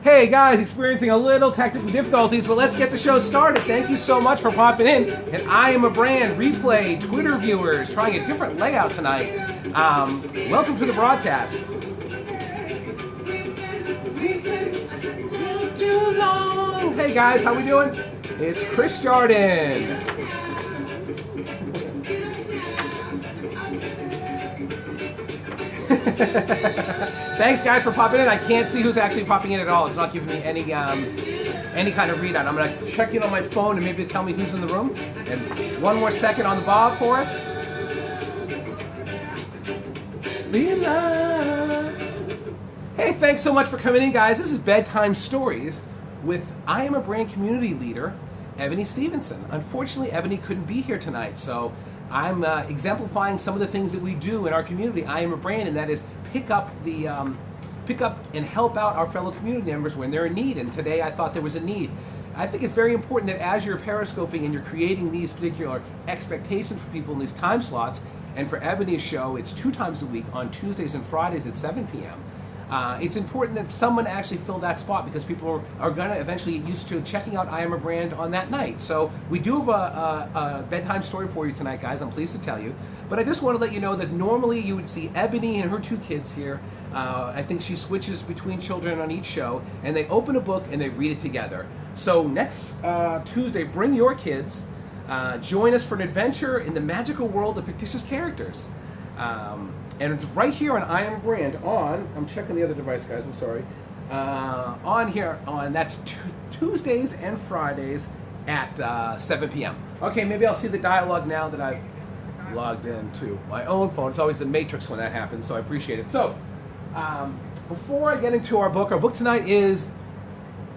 Hey guys, experiencing a little technical difficulties, but let's get the show started. Thank you so much for popping in. And I Am a Brand Replay Twitter viewers trying a different layout tonight. Welcome to the broadcast. Too long. Hey guys, how we doing? It's Chris Jordan. Thanks guys for popping in. I can't see who's actually popping in at all. It's not giving me any kind of readout. I'm gonna check in on my phone and maybe tell me who's in the room. And one more second on the bob for us. Hey, thanks so much for coming in, guys. This is Bedtime Stories with I Am a Brand community leader, Ebony Stevenson. Unfortunately, Ebony couldn't be here tonight, so I'm exemplifying some of the things that we do in our community. I Am a Brand, and that is pick up and help out our fellow community members when they're in need. And today I thought there was a need. I think it's very important that as you're periscoping and you're creating these particular expectations for people in these time slots, and for Ebony's show, it's 2 times a week on Tuesdays and Fridays at 7 p.m. It's important that someone actually fill that spot because people are going to eventually get used to checking out I Am a Brand on that night. So we do have a bedtime story for you tonight, guys. I'm pleased to tell you. But I just want to let you know that normally you would see Ebony and her 2 kids here. I think she switches between children on each show, and they open a book and they read it together. So next Tuesday, bring your kids. Join us for an adventure in the magical world of fictitious characters. And it's right here on I Am a Brand I'm checking the other device, guys, I'm sorry. That's Tuesdays and Fridays at 7 p.m. Okay, maybe I'll see the dialogue now that I've logged into my own phone. It's always the Matrix when that happens, so I appreciate it. So, before I get into our book tonight is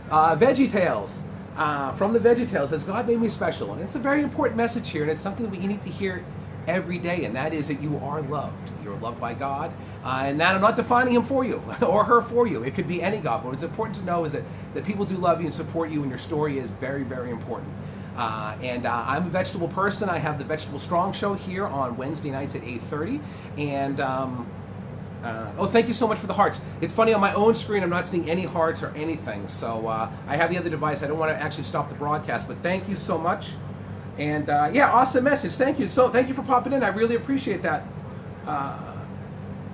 Veggie Tales. From the Veggie Tales, says God made me special. And it's a very important message here, and it's something that you need to hear every day, and that is that you are loved. You're loved by God, and that I'm not defining him for you or her for you. It could be any God, but what's important to know is that people do love you and support you, and your story is very, very important. I'm a vegetable person. I have the Vegetable Strong Show here on Wednesday nights at 8:30, and oh, thank you so much for the hearts. It's funny, on my own screen I'm not seeing any hearts or anything, so I have the other device. I don't want to actually stop the broadcast, but thank you so much. And yeah, awesome message. Thank you. So thank you for popping in. I really appreciate that.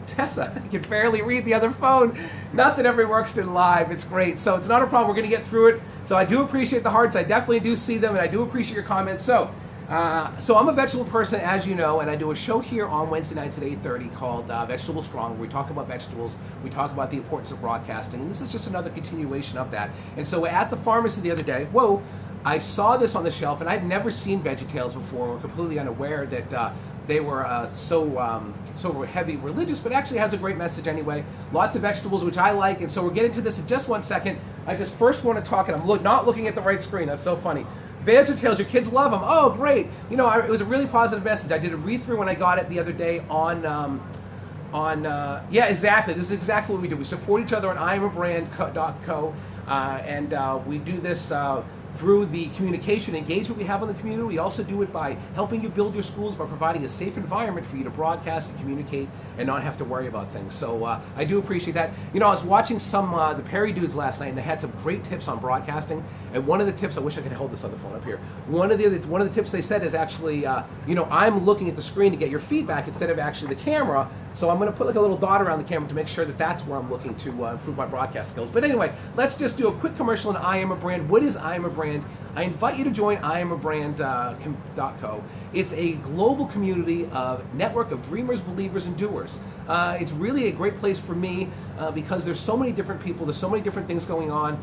Tessa, I can barely read the other phone. Nothing ever works in live. It's great. So it's not a problem. We're going to get through it. So I do appreciate the hearts. I definitely do see them, and I do appreciate your comments. So I'm a vegetable person, as you know, and I do a show here on Wednesday nights at 8:30 called Vegetable Strong, where we talk about vegetables, we talk about the importance of broadcasting, and this is just another continuation of that. And so at the pharmacy the other day, I saw this on the shelf, and I'd never seen VeggieTales before. We're completely unaware that they were so heavy religious, but actually has a great message anyway. Lots of vegetables, which I like, and so we're getting to this in just 1 second. I just first want to talk, and I'm not looking at the right screen. That's so funny. VeggieTales, your kids love them. Oh, great. You know, it was a really positive message. I did a read-through when I got it the other day yeah, exactly. This is exactly what we do. We support each other on IamABrand.co, and we do this through the communication engagement we have on the community. We also do it by helping you build your schools by providing a safe environment for you to broadcast and communicate and not have to worry about things. So I do appreciate that. You know, I was watching some the Perry dudes last night, and they had some great tips on broadcasting. And one of the tips, I wish I could hold this on the phone up here. One of the tips they said is actually, you know, I'm looking at the screen to get your feedback instead of actually the camera. So I'm going to put like a little dot around the camera to make sure that that's where I'm looking to improve my broadcast skills. But anyway, let's just do a quick commercial on I Am a Brand. What is I Am a Brand? I invite you to join IamABrand.co. It's a global community network of dreamers, believers, and doers. It's really a great place for me because there's so many different people, there's so many different things going on.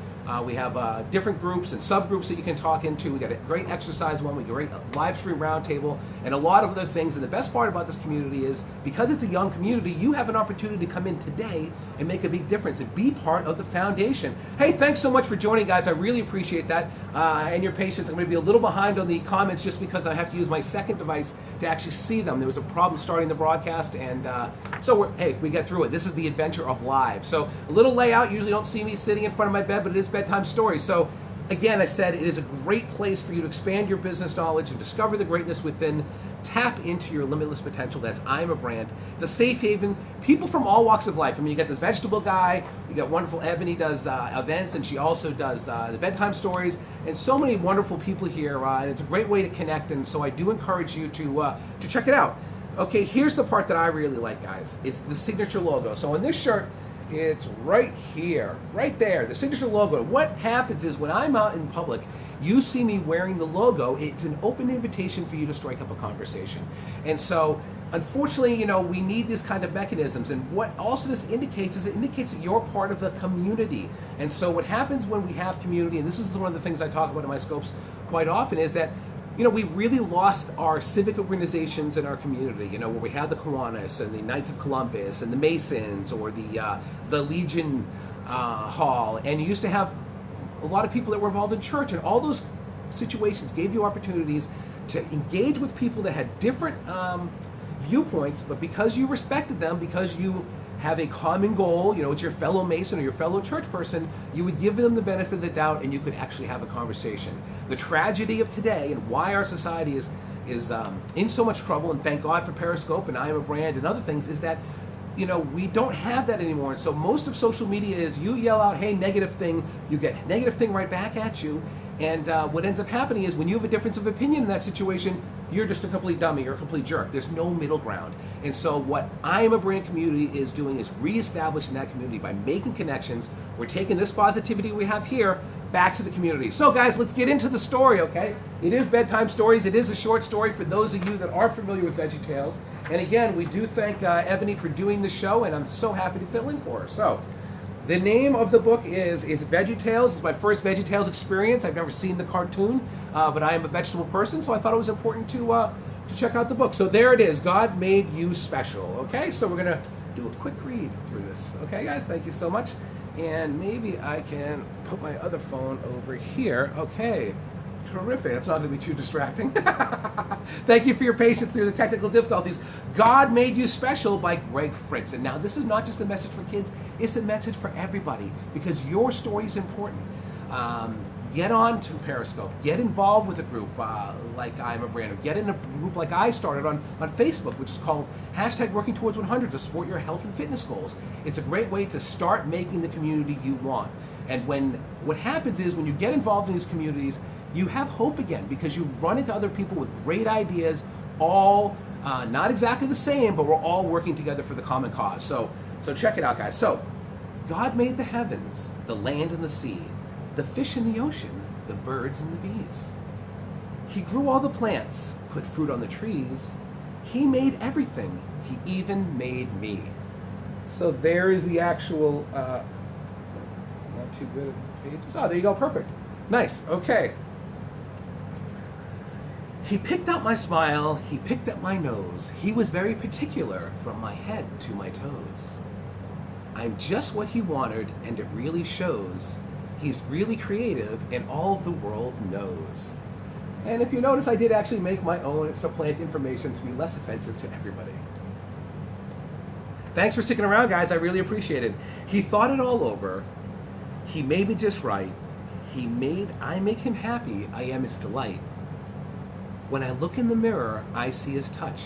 We have different groups and subgroups that you can talk into. We got a great exercise one, we got a great live stream roundtable, and a lot of other things. And the best part about this community is because it's a young community, you have an opportunity to come in today and make a big difference and be part of the foundation. Hey, thanks so much for joining, guys. I really appreciate that and your patience. I'm going to be a little behind on the comments just because I have to use my second device to actually see them. There was a problem starting the broadcast, and so we get through it. This is the adventure of live. So a little layout. Usually don't see me sitting in front of my bed, but it is bedtime stories. So again, I said it is a great place for you to expand your business knowledge and discover the greatness within tap into your limitless potential. That's I Am a Brand. It's a safe haven. People from all walks of life. I mean, you got this vegetable guy, you got wonderful Ebony does events, and she also does the bedtime stories, and so many wonderful people here, and it's a great way to connect, and so I do encourage you to check it out. Okay, here's the part that I really like, guys. It's the signature logo. So in this shirt, it's right here, right there, the signature logo. What happens is when I'm out in public, you see me wearing the logo, it's an open invitation for you to strike up a conversation. And so, unfortunately, you know, we need these kind of mechanisms. And what also this indicates is it indicates that you're part of the community. And so what happens when we have community, and this is one of the things I talk about in my scopes quite often, is that, you know, we've really lost our civic organizations in our community, you know, where we have the Kiwanis and the Knights of Columbus and the Masons, or the Legion Hall, and you used to have a lot of people that were involved in church, and all those situations gave you opportunities to engage with people that had different viewpoints, but because you respected them, because you have a common goal, you know, it's your fellow Mason or your fellow church person, you would give them the benefit of the doubt, and you could actually have a conversation. The tragedy of today and why our society is in so much trouble, and thank God for Periscope and I Am a Brand and other things, is that, you know, we don't have that anymore. And so most of social media is you yell out, hey, negative thing, you get negative thing right back at you. And what ends up happening is when you have a difference of opinion in that situation, you're just a complete dummy, you're a complete jerk. There's no middle ground. And so what I Am a Brand community is doing is reestablishing that community by making connections. We're taking this positivity we have here back to the community. So guys, let's get into the story, okay? It is Bedtime Stories. It is a short story for those of you that are familiar with VeggieTales. And again, we do thank Ebony for doing the show, and I'm so happy to fill in for her. So, the name of the book is VeggieTales. It's my first VeggieTales experience. I've never seen the cartoon, but I am a vegetable person, so I thought it was important to check out the book. So there it is, God Made You Special. Okay, so we're going to do a quick read through this. Okay, guys, thank you so much. And maybe I can put my other phone over here. Okay, terrific. That's not going to be too distracting. Thank you for your patience through the technical difficulties. God Made You Special by Greg Fritz. And now this is not just a message for kids, it's a message for everybody, because your story is important. Get on to Periscope. Get involved with a group like I Am a Brand. Or get in a group like I started on Facebook, which is called #Working Towards 100 to support your health and fitness goals. It's a great way to start making the community you want. And what happens is when you get involved in these communities, you have hope again, because you run into other people with great ideas, all not exactly the same, but we're all working together for the common cause. So check it out, guys. So, God made the heavens, the land and the sea, the fish in the ocean, the birds and the bees. He grew all the plants, put fruit on the trees. He made everything. He even made me. So there is the actual, not too good at pages. Oh, there you go, perfect. Nice, okay. He picked out my smile, he picked up my nose. He was very particular from my head to my toes. I'm just what he wanted, and it really shows. He's really creative, and all of the world knows. And if you notice, I did actually make my own supplant information to be less offensive to everybody. Thanks for sticking around, guys. I really appreciate it. He thought it all over. He made me just right. I make him happy. I am his delight. When I look in the mirror, I see his touch,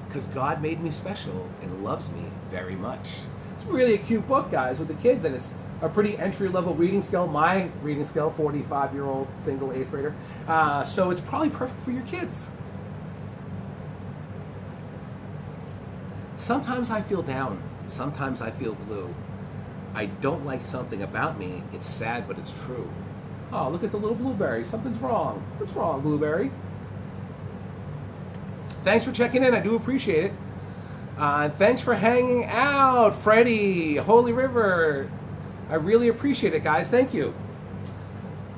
because God made me special and loves me very much. It's really a cute book, guys, with the kids, and it's a pretty entry-level reading skill. My reading skill, 45-year-old single 8th grader. So it's probably perfect for your kids. Sometimes I feel down. Sometimes I feel blue. I don't like something about me. It's sad, but it's true. Oh, look at the little blueberry. Something's wrong. What's wrong, blueberry? Thanks for checking in. I do appreciate it. And thanks for hanging out, Freddie, Holy River. I really appreciate it, guys. Thank you.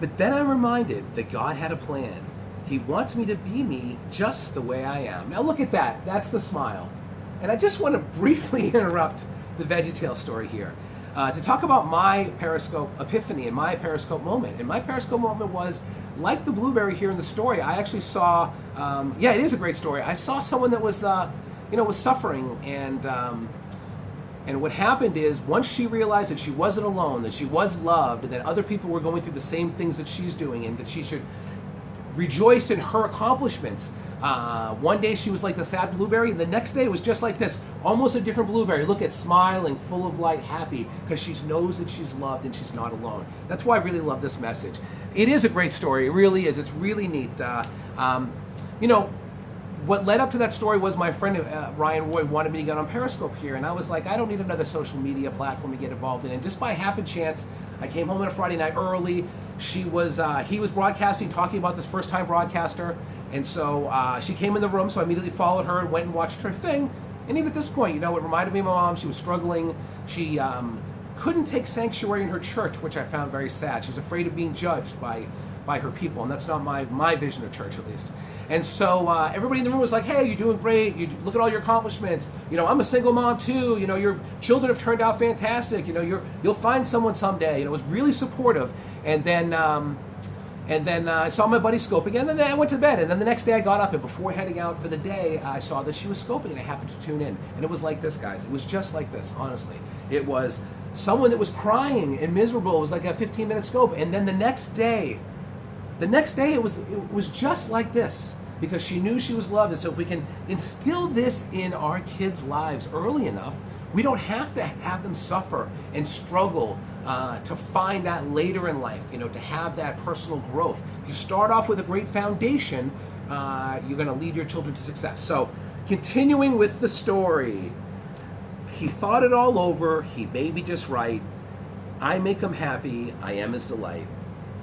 But then I'm reminded that God had a plan. He wants me to be me just the way I am. Now look at that. That's the smile. And I just want to briefly interrupt the VeggieTales story here to talk about my Periscope epiphany and my Periscope moment. And my Periscope moment was, like the blueberry here in the story, I actually saw, yeah, it is a great story. I saw someone that was, was suffering, and what happened is, once she realized that she wasn't alone, that she was loved, and that other people were going through the same things that she's doing, and that she should rejoiced in her accomplishments. One day she was like the sad blueberry, and the next day it was just like this, almost a different blueberry. Look at smiling, full of light, happy, because she knows that she's loved and she's not alone. That's why I really love this message. It is a great story. It really is. It's really neat. You know, what led up to that story was my friend Ryan Roy wanted me to get on Periscope here, and I was like, I don't need another social media platform to get involved in. And just by happen chance, I came home on a Friday night early. He was broadcasting, talking about this first-time broadcaster, and so she came in the room. So I immediately followed her and went and watched her thing. And even at this point, you know, it reminded me of my mom. She was struggling. She couldn't take sanctuary in her church, which I found very sad. She was afraid of being judged by her people, and that's not my vision of church, at least. And so everybody in the room was like, hey, you're doing great. You look at all your accomplishments. You know, I'm a single mom too. You know, your children have turned out fantastic. You know, you'll find someone someday. You know, it was really supportive. And then I saw my buddy scoping, and then I went to bed. And then the next day I got up, and before heading out for the day, I saw that she was scoping, and I happened to tune in. And it was like this, guys. It was just like this, honestly. It was someone that was crying and miserable. It was like a 15-minute scope. And then the next day it was just like this, because she knew she was loved. And so if we can instill this in our kids' lives early enough, we don't have to have them suffer and struggle to find that later in life, you know, to have that personal growth. If you start off with a great foundation, you're going to lead your children to success. So continuing with the story, he thought it all over. He made me just right. I make him happy. I am his delight.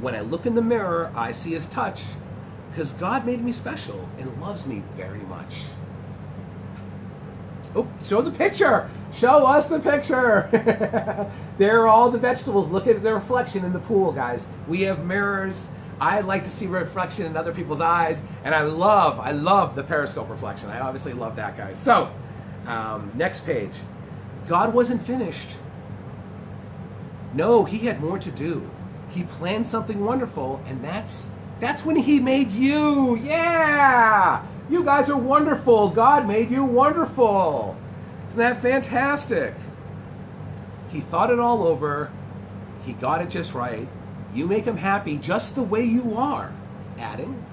When I look in the mirror, I see his touch, because God made me special and loves me very much. Oh, show the picture. Show us the picture. There are all the vegetables. Look at their reflection in the pool, guys. We have mirrors. I like to see reflection in other people's eyes, and I love the periscope reflection. I obviously love that, guys. So, next page. God wasn't finished. No, he had more to do. He planned something wonderful, and that's when he made you. Yeah! You guys are wonderful. God made you wonderful. Isn't that fantastic? He thought it all over. He got it just right. You make him happy just the way you are. Adding,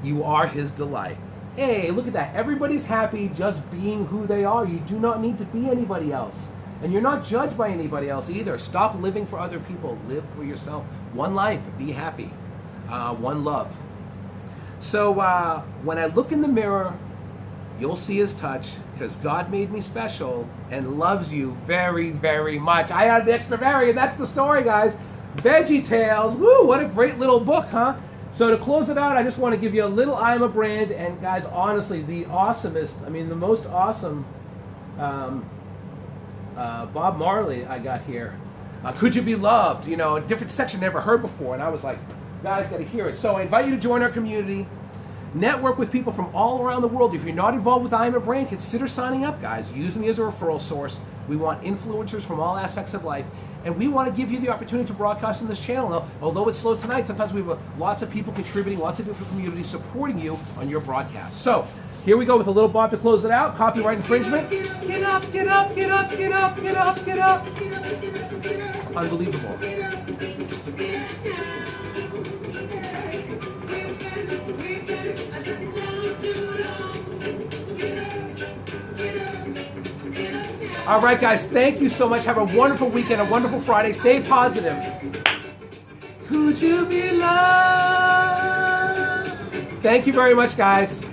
you are his delight. Hey, look at that. Everybody's happy just being who they are. You do not need to be anybody else. And you're not judged by anybody else either. Stop living for other people. Live for yourself. One life. Be happy. One love. So when I look in the mirror, you'll see his touch, because God made me special and loves you very, very much. I added the extra very, and that's the story, guys. Veggie Tales. Woo, what a great little book, huh? So to close it out, I just want to give you a little I Am a Brand. And guys, honestly, the most awesome Bob Marley I got here. Could You Be Loved? You know, a different section I never heard before. And I was like, guys, got to hear it. So I invite you to join our community. Network with people from all around the world. If you're not involved with I Am a Brand, consider signing up, guys. Use me as a referral source. We want influencers from all aspects of life. And we want to give you the opportunity to broadcast on this channel. Now, although it's slow tonight, sometimes we have lots of people contributing, lots of different communities supporting you on your broadcast. So, here we go with a little Bob to close it out. Copyright infringement. Get up, get up, get up, get up, get up, get up. Unbelievable. All right, guys, thank you so much. Have a wonderful weekend, a wonderful Friday. Stay positive. Could you be loved? Thank you very much, guys.